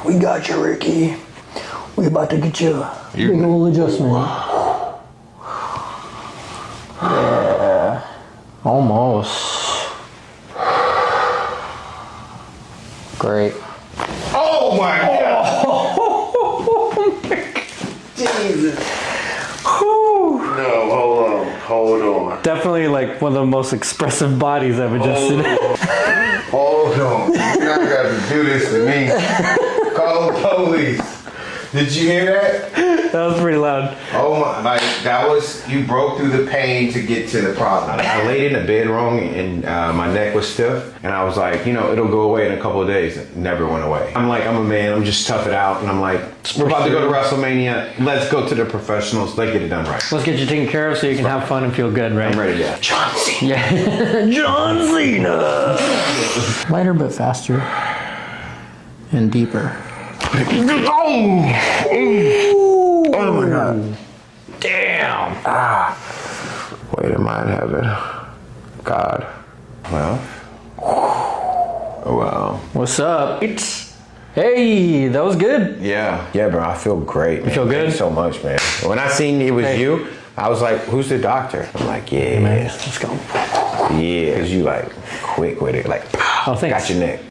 We got you, Ricky. We about to get you a big old adjustment. Yeah. Almost. Great. Oh my God! Oh my God. Jesus. Whew. No, hold on. Definitely like one of the most expressive bodies I've adjusted. Hold on. You're not gonna do this to me. Call the police. Did you hear that? That was pretty loud. Oh my, like that was, you broke through the pain to get to the problem. I laid in the bed wrong and my neck was stiff and I was like, you know, it'll go away in a couple of days. It never went away. I'm like, I'm a man, I'm just tough it out. And I'm like, we're about to go to WrestleMania. Let's go to the professionals. Let's get it done right. Let's get you taken care of so you can have fun and feel good, right? I'm ready, yeah. John Cena. Yeah. John Cena. Lighter but faster. And deeper. Oh my God. Damn. Wait, am I in heaven? God. Well. Oh, wow. What's up? Hey, that was good. Yeah, bro, I feel great. You feel good? Thanks so much, man. When I seen it was you, I was like, who's the doctor? I'm like, yeah. Man, let's go. Yeah, because you like quick with it. Like, oh, thanks. got your neck.